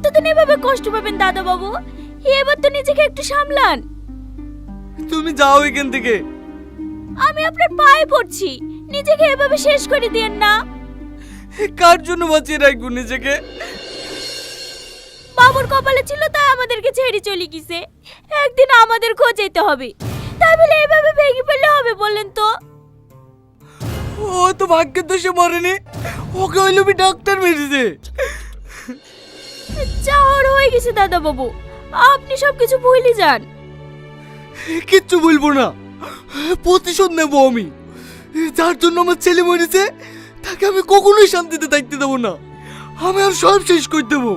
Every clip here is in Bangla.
কতদিন এভাবে কষ্ট পাবেন দাদা বাবু? এবার তো নিজেকে একটু সামলান। তুমি যাও এখান থেকে। আমি আপনার পায়ে পড়ছি, নিজেকে এভাবে শেষ করে দিয়েন না। কার জন্য বাঁচিয়ে রাখবো নিজেকে? বাবুর কপালে ছিল তাই আমাদেরকে ছেড়ে চলে গেছে। একদিন আমাদের খোঁজ যেতে হবে, তাই বলে এভাবে ভেঙে ফেললে হবে বলেন তো? ও তো ভাগ্যের দোষে মরেনি, ওকে ওই লোভী ডাক্তার মেরেছে। যা হওয়ার হয়ে গেছে দাদা বাবু, আপনি সবকিছু ভুলে যান। কিচ্ছু বলবো না, প্রতিশোধ নেবো আমি। যার জন্য আমার ছেলে মরেছে তাকে আমি কখনোই শান্তিতে থাকতে দেবো না। আমি আর সব শেষ করে দেবো।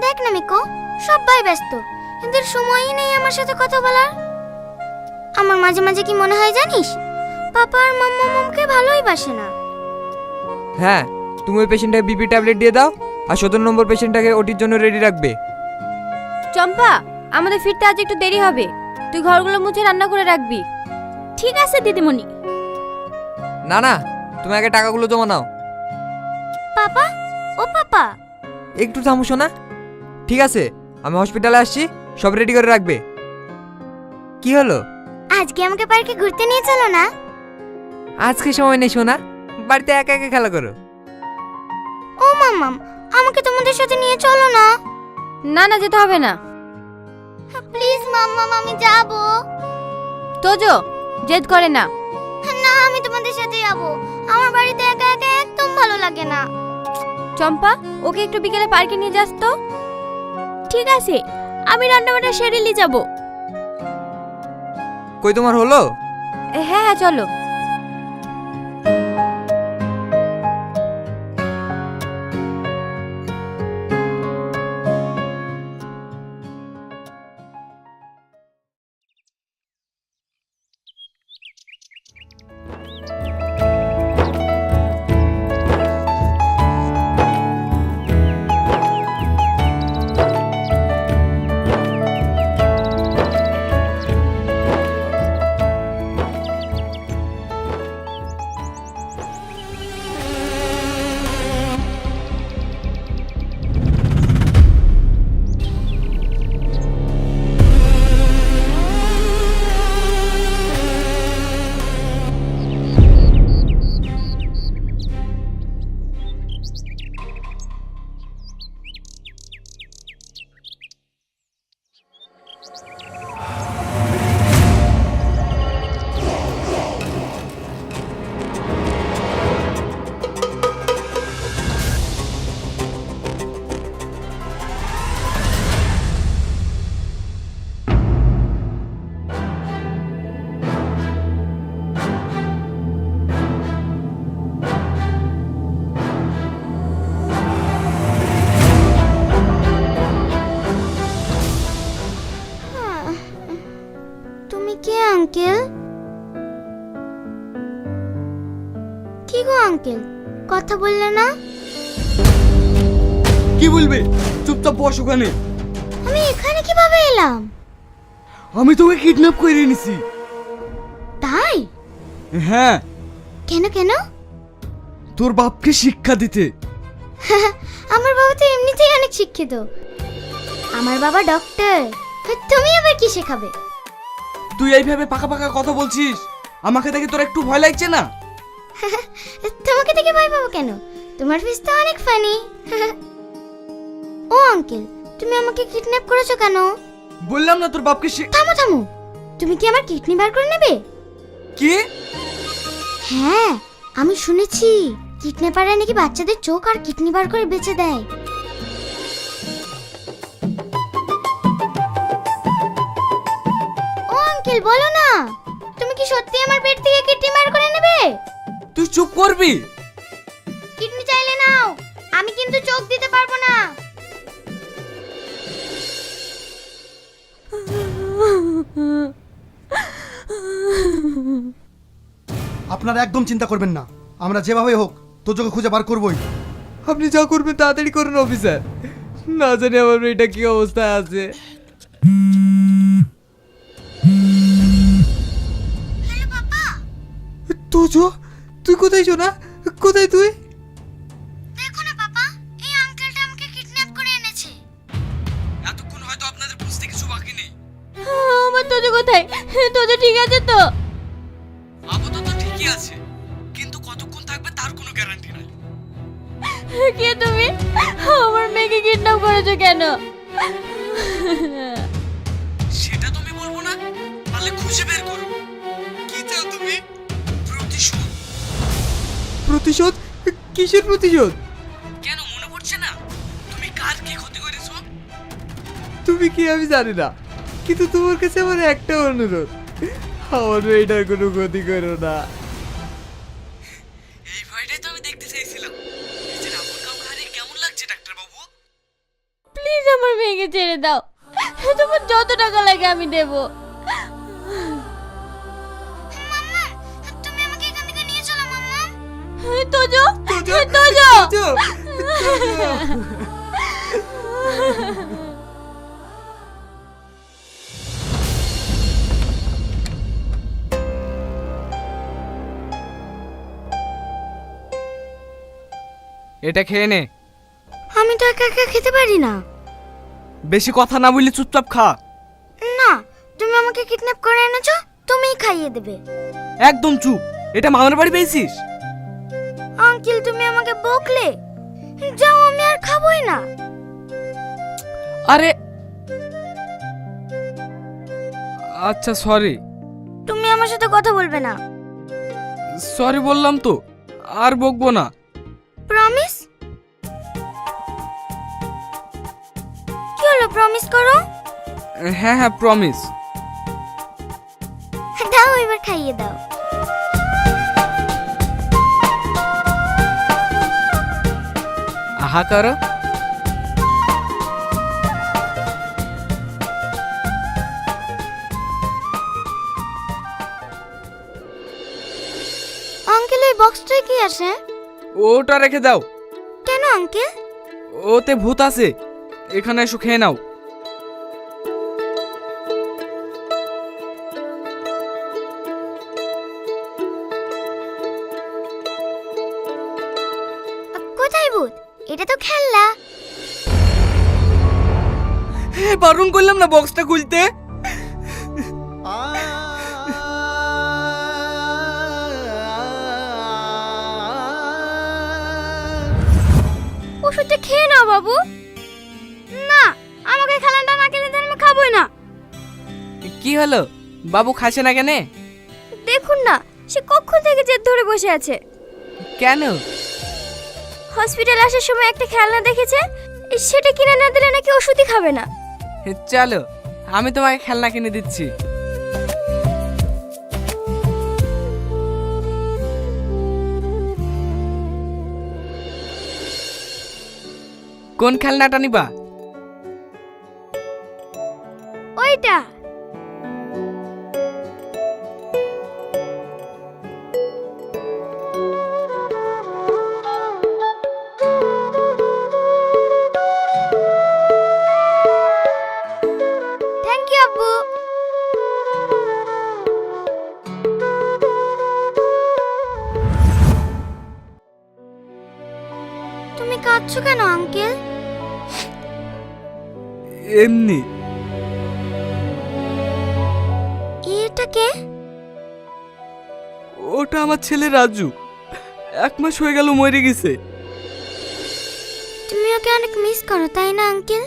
দেখ না মিকো, সবাই ব্যস্ত, এদের সময়ই নেই আমার সাথে কথা বলার। আমার মাঝে মাঝে কি মনে হয় জানিস, পাপা আর মাম্মা মমকে ভালোই বাসে না। হ্যাঁ, তুমি ওই পেশেন্টটাকে বিপি ট্যাবলেট দিয়ে দাও আর 17 নম্বর পেশেন্টটাকে ওটির জন্য রেডি রাখবে। চম্পা, আমাদের ফিরতে আজ একটু দেরি হবে, তুই ঘরগুলো মুছে রান্না করে রাখবি। ঠিক আছে দিদিমণি। না না, তুমি আগে টাকাগুলো জমা নাও। পাপা, ও পাপা, একটু থামো শোনা। ঠিক আছে, আমি হসপিটালে আসছি, সব রেডি করে রাখবে। কি হলো? আজকে আমাকে পার্কে ঘুরতে নিয়ে চলো না। আজকে সময় নেই সোনা, বাড়িতে একা একা খেলা করো। ও মাম্মাম, আমাকে তোমাদের সাথে নিয়ে চলো না। না না, যেতে হবে না। প্লিজ মাম্মাম, আমি যাবো। তোজো, জেদ করে না। না, আমি তোমাদের সাথে যাবো। আমার বাড়িতে একা একা একদম ভালো লাগে না। চম্পা, ওকে একটু বিকেলে পার্কে নিয়ে যাস তো। ঠিক আছে, আমি রান্নাবান্না সেরে নিয়ে যাবো। কই তোমার হলো? হ্যাঁ হ্যাঁ, চলো। তুমি কে আঙ্কেল? কি গো আঙ্কেল, কথা বললে না? কি বলবে? চুপচাপ বস ওখানে। আমি এখানে কিভাবে এলাম? আমি তোকে কিডন্যাপ করে এনেছি। তাই? হ্যাঁ, কেন কেন? তোর বাপকে শিক্ষা দিতে। আমার বাবা তো এমনিতেই অনেক শিক্ষিত। আমার বাবা ডক্টর, তুমি আবার কি শেখাবে? তুই এইভাবে পাকা পাকা কথা বলছিস, আমাকে দেখে তোর একটু ভয় লাগছে না? তোমাকে দেখে ভয় পাবো কেন? তোমার ফেস তো অনেক ফানি। ও আঙ্কেল, তুমি আমাকে কিডন্যাপ করেছো কেন? বললাম না তোর বাপকে থামো থামো, তুমি কি আমার কিডনি বার করে নেবে? কি? হ্যাঁ, আমি শুনেছি কিডন্যাপাররা নাকি বাচ্চাদের চোখ আর কিডনি বার করে বেচে দেয়। ও আঙ্কেল, বলো না, তুমি কি সত্যি আমার পেট থেকে কিডনি বার করে নেবে? তুই চুপ করবি? কিডনি চাইলে নাও, আমি কিন্তু চোখ দিতে পারবো না। আপনারা একদম চিন্তা করবেন না, আমরা যেভাবে হোক তোজোকে খুঁজে বার করবই। আপনি যা করবেন তাড়াতাড়ি করুন অফিসার, না জানি আমার মেয়েটা কি অবস্থায় আছে। হ্যালো পাপা, তোজো, তুই কোথায় শোনা? কোথায় তুই? দেখো না পাপা, এই আঙ্কেলটা আমাকে কিডন্যাপ করে এনেছে। এতক্ষণ হয়তো আপনাদের বুঝতে কিছু বাকি নেই। আমার তোজো কোথায়? তোজো ঠিক আছে তো? আপাতত ঠিকই আছে, কিন্তু কতক্ষণ থাকবে তার কোনো গ্যারান্টি নাই। কে তুমি? আমার মেয়েকে কিডন্যাপ করেছো কেন? সেটা তুমি বলবো না, পারলে খুঁজে বের করো। কি চাও তুমি? প্রতিশোধ। প্রতিশোধ? কিসের প্রতিশোধ? কেন মনে পড়ছে না? তুমি কার কি ক্ষতি করেছো? তুমি কি আমি জানি না, কিন্তু তোমার কাছে আমার একটা অনুরোধ, আমার মেয়েটার কোনো ক্ষতি করো না। এই ভয়টাই তো আমি দেখতে চাইছিলাম। নিজের আপন কাউকে হারিয়ে কেমন লাগছে ডাক্তার বাবু? প্লিজ আমার মেয়েকে ছেড়ে দাও। তোমার যত টাকা লাগে আমি দেবো। মাম্মা, তুমি আমাকে এখান থেকে নিয়ে চলো মাম্মা। তোজো, তোজো, তোজো! এটা খেয়ে নে। আমি তো একা একা খেতে পারি না। বেশি কথা না বললে চুপচাপ খা। না, তুমি আমাকে কিডন্যাপ করে এনেছো, তুমিই খাইয়ে দেবে। একদম চুপ। এটা মামার বাড়ি পেয়েছিস? আঙ্কেল তুমি আমাকে বকলে, যাও আমি আর খাবোই না। আরে আচ্ছা সরি। তুমি আমার সাথে কথা বলবে না। সরি বললাম তো, আর বকবো না। প্রমিস? কি হলো, প্রমিস করো। হ্যাঁ হ্যাঁ প্রমিস। দাও এবার খাইয়ে দাও। আহা করো। আঙ্কেল এই বক্সটায় কি আছে? ওটা রেখে দাও। কেন আঙ্কেল? ওতে ভূত আছে, এখানে এসো খেয়ে নাও। কোথায় ভূত? এটা তো খেলনা। বারণ করলাম না বক্সটা খুলতে। ওষুধটা খেয়ে নাও বাবু। না, আমাকে খেলনাটা না কিনে দিলে আমি খাবোই না। কি হলো, বাবু খাচ্ছে না কেন? দেখুন না, সে কখন থেকে জেদ ধরে বসে আছে। কেন? হসপিটালে আসার সময় একটা খেলনা দেখেছে, সেটা কিনে না দিলে নাকি ওষুধই খাবে না। চলো আমি তোমাকে খেলনা কিনে দিচ্ছি। কোন খেলনাটা নিবা? ওইটা। থ্যাংক ইউ আব্বু। তুমি কাঁদছো কেন আঙ্কেল? এমনি। এটা কে? ওটা আমার ছেলে রাজু, 1 মাস হয়ে গেল মরে গেছে। তুমি ওকে অনেক মিস করো তাই না আঙ্কেল?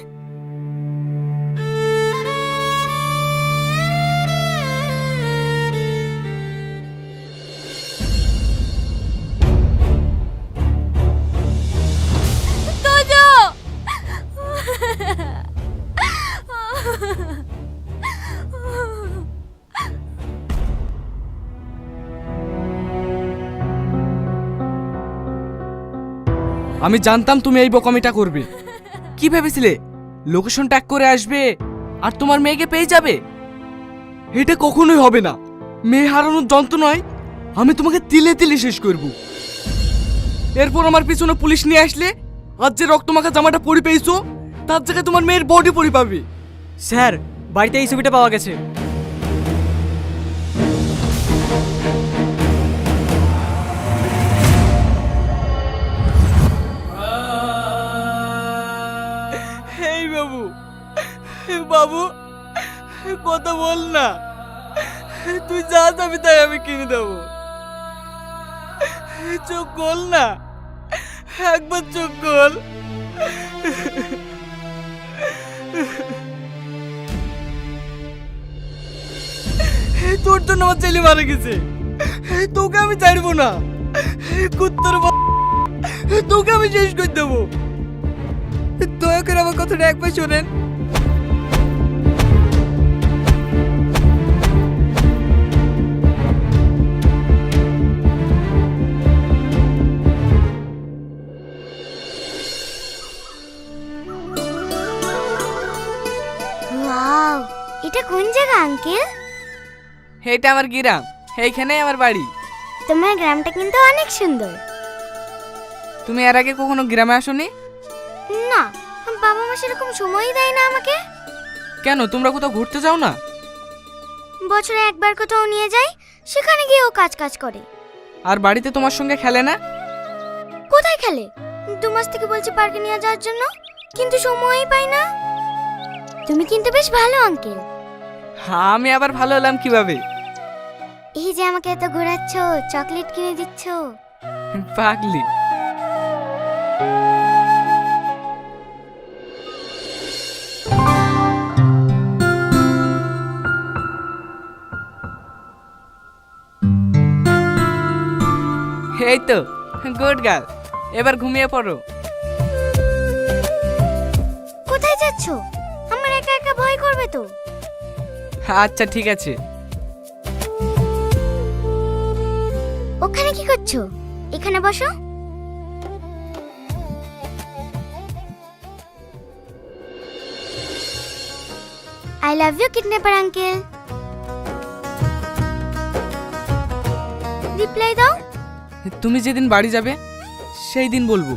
তোজো! আমি জানতাম তুমি এই বকমিটা করবে। কি ভেবেছিলে লোকেশন ট্যাগ করে আসবে আর তোমার মেয়েকে পেয়ে যাবে? এটা কখনোই হবে না। মেয়ে হারানোর যন্ত্রণায় আমি তোমাকে তিলে তিলে শেষ করব। এরপর আমার পিছনে পুলিশ নিয়ে আসলে, আজ যে রক্তমাখা জামাটা পরে পেয়েছো তার জায়গায় তোমার মেয়ের বডি পরি পাবে। স্যার, বাড়িতে এই ছবিটা পাওয়া গেছে। এই বাবু, বাবু কথা বল না, তুই যা যাবি তাই আমি কিনে দেবো। চোখ গোল না, একবার চোখ গোল। তোর জন্য আমার ছেলে মারা গেছে, তোকে আমি ছাড়বো না। কুত্তর তোকে আমি শেষ করে দেবো। দয়া করে আমার কথাটা একবার শোনেন। ওয়াও, এটা কোন জায়গা আঙ্কেল? এটা আমার গ্রাম, এইখানেই আমার বাড়ি। তোমার গ্রামটা কিন্তু অনেক সুন্দর। তুমি এর আগে কখনো গ্রামে আসোনি? না, বাবা মা সেরকম সময়ই দেয় না আমাকে। কেন, তোমরা কোথাও ঘুরতে যাও না? বছরে একবার কোথাও নিয়ে যায়, সেখানে গিয়ে ও কাজ করে। আর বাড়িতে তোমার সঙ্গে খেলে না? কোথায় খেলে? 2 মাস থেকে বলছি পার্কে নিয়ে যাওয়ার জন্য, কিন্তু সময়ই পাই না। তুমি কিন্তু বেশ ভালো আঙ্কেল। আমি আবার ভালো হলাম কিভাবে? এই যে আমাকে এত ঘোরাচ্ছ, চকলেট কিনে দিচ্ছ। পাগলি। এই তো গুড গার্ল, এবার ঘুমিয়ে পড়ো। কোথায় যাচ্ছ? আমার একা একা ভয় করবে তো। আচ্ছা ঠিক আছে। ওখানে কি করছো? এখানে বসো। I love you kidnapper uncle. Reply দাও। তুমি যেদিন বাড়ি যাবে সেই দিন বলবো।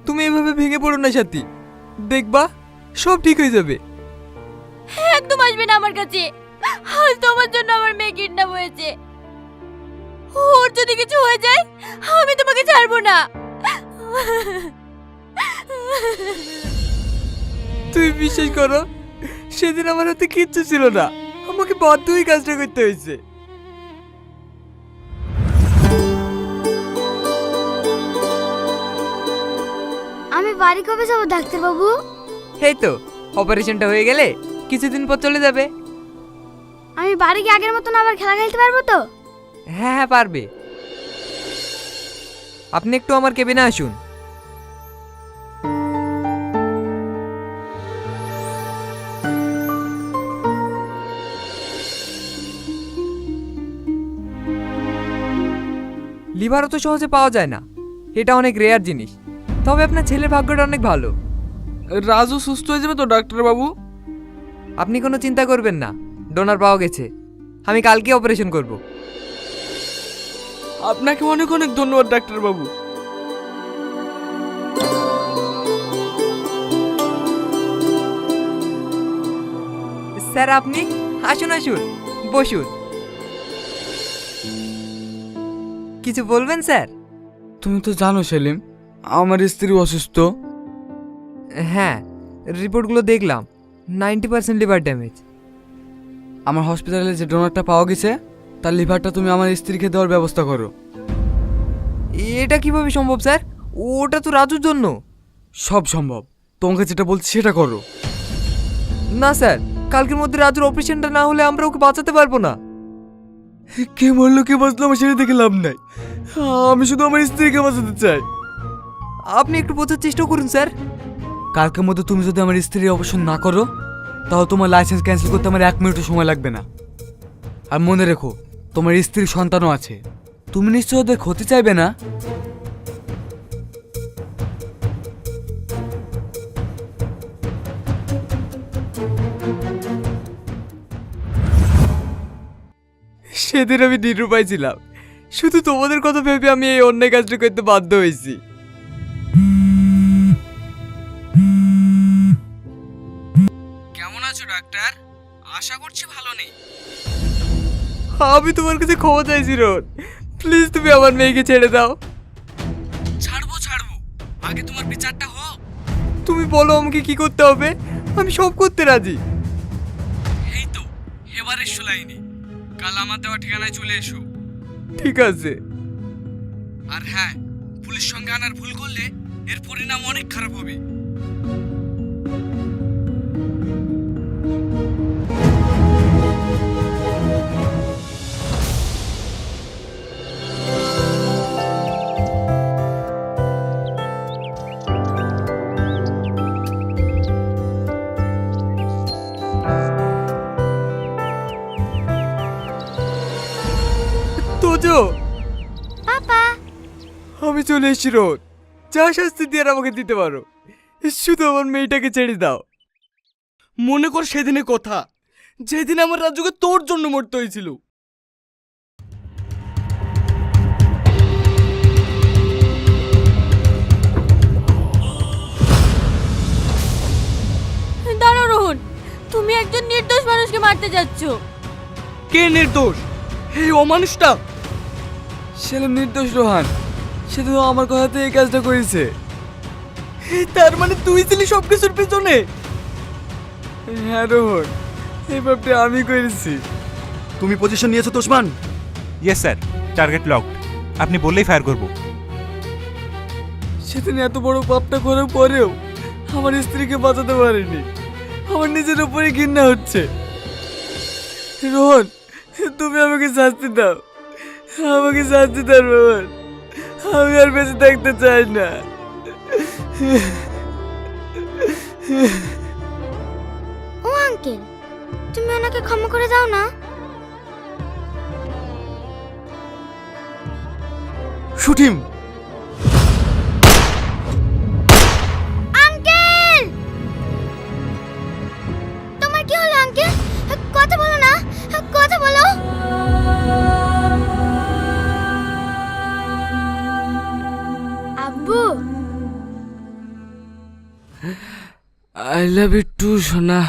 তুমি এভাবে ভেঙে পড়ো না সাথী, দেখবা সব ঠিক হয়ে যাবে। একদম আসবে না আমার কাছে। আজ তোমার জন্য আমার মেয়ে কিডন্যাপ হয়েছে। ওর যদি কিছু হয়ে যায় আমি তোমাকে ছাড়বো না। তুমি বিশ্বাস করো, সেদিন আমার হাতে কিচ্ছু ছিল না, আমাকে বাধ্যই কাজটা করতে হয়েছে। আমি বাড়ি কবে যাবো ডাক্তার বাবু? এই তো অপারেশনটা হয়ে গেলে কিছুদিন পর চলে যাবে। আমি বাড়ি গিয়ে আগের মতন আবার খেলা খেলতে পারবো তো? হ্যাঁ হ্যাঁ পারবে। আপনি একটু আমার কেবিনে আসুন। লিভারও তো সহজে পাওয়া যায় না, এটা অনেক রেয়ার জিনিস। তবে আপনার ছেলের ভাগ্যটা অনেক ভালো। রাজু সুস্থ হয়ে যাবে তো ডাক্তার বাবু? আপনি কোনো চিন্তা করবেন না, ডোনার পাওয়া গেছে। আমি কালকে অপারেশন করব। আপনাকে অনেক অনেক ধন্যবাদ ডাক্তার বাবু। স্যার আপনি আসুন আসুন, বসুন। কিছু বলবেন স্যার? তুমি তো জানো সেলিম, আমার স্ত্রী অসুস্থ। হ্যাঁ, রিপোর্টগুলো দেখলাম, 90% লিভার ড্যামেজ। আমার হসপিটালে যে ডোনারটা পাওয়া গেছে তার লিভারটা তুমি আমার স্ত্রীকে দেওয়ার ব্যবস্থা করো। এটা কিভাবে সম্ভব স্যার? ওটা তো রাজুর জন্য। সব সম্ভব, তোমাকে যেটা বলছি সেটা করো। না স্যার, কালকের মধ্যে রাজুর অপারেশনটা না হলে আমরা ওকে বাঁচাতে পারবো না। কে মরলো কে বাঁচলো আমার সেটা দেখে লাভ নাই, আমি শুধু আমার স্ত্রীকে বাঁচাতে চাই। আপনি একটু বোঝার চেষ্টা করুন স্যার। কালকের মধ্যে তুমি যদি আমার স্ত্রীর অপারেশন না করো তাহলে তোমার লাইসেন্স ক্যান্সেল করতে আমার 1 মিনিটও সময় লাগবে না। আর মনে রেখো, তোমার স্ত্রীর সন্তানও আছে, তুমি নিশ্চয় ওদের ক্ষতি চাইবে না। সেদিন আমি নিরুপায় ছিলাম, শুধু তোমাদের কথা ভেবে আমি এই অন্যায় কাজটা করতে বাধ্য হয়েছি। কেমন আছো ডাক্তার? আশা করছি ভালো নেই। আমি তোমার কাছে ক্ষমা চাইছি রোহন, প্লিজ তুমি আমার মেয়েকে ছেড়ে দাও। ছাড়বো ছাড়বো, আগে তোমার বিচারটা হোক। তুমি বলো আমাকে কি করতে হবে, আমি সব করতে রাজি। এই তো এবার এসো লাইনে, কাল আমার দেওয়া ঠিকানায় চলে এসো। ঠিক আছে। আর হ্যাঁ, পুলিশ সঙ্গে আনার ভুল করলে এর পরিণাম অনেক খারাপ হবে। তোজো, পাপা, আমি চলে এসেছি রোহন, যা শাস্তি দিয়ে আমাকে দিতে পারো, শুধু আমার মেয়েটাকে ছেড়ে দাও। মনে কর সেদিনের কথা, যেদিন আমার রাজুকে তোর জন্য মরতে হয়েছিল। দাঁড়াও রোহন, তুমি একজন নির্দোষ মানুষকে মারতে যাচ্ছ। কে নির্দোষ? এই অমানুষটা। সে নির্দোষ রোহান, সে তো আমার কথাতে এই কাজটা করেছে। তার মানে তুই ছিলি সবকিছুর পিছনে? হ্যাঁ রোহন, এই ব্যাপারটা আমি করেছি। তুমি পজিশন নিয়েছো তোষমান? Yes sir, target locked. আপনি বললেই ফায়ার করব। সেদিন এত বড় পাপটা করার পরেও আমার স্ত্রীকে বাঁচাতে পারিনি, আমার নিজের উপরে ঘৃণা হচ্ছে। রোহন, তুমি আমাকে শাস্তি দাও, আমাকে শাস্তি দাও রোহন, আমি আর বেঁচে থাকতে চাই না। ও আঙ্কেল, তুমি ওনাকে ক্ষমা করে দাও না। Shoot him. আঙ্কেল, তোমার কি হলো আঙ্কেল? কথা বলো না, কথা বলো। আব্বু, আই লাভ ইউ টু সোনা।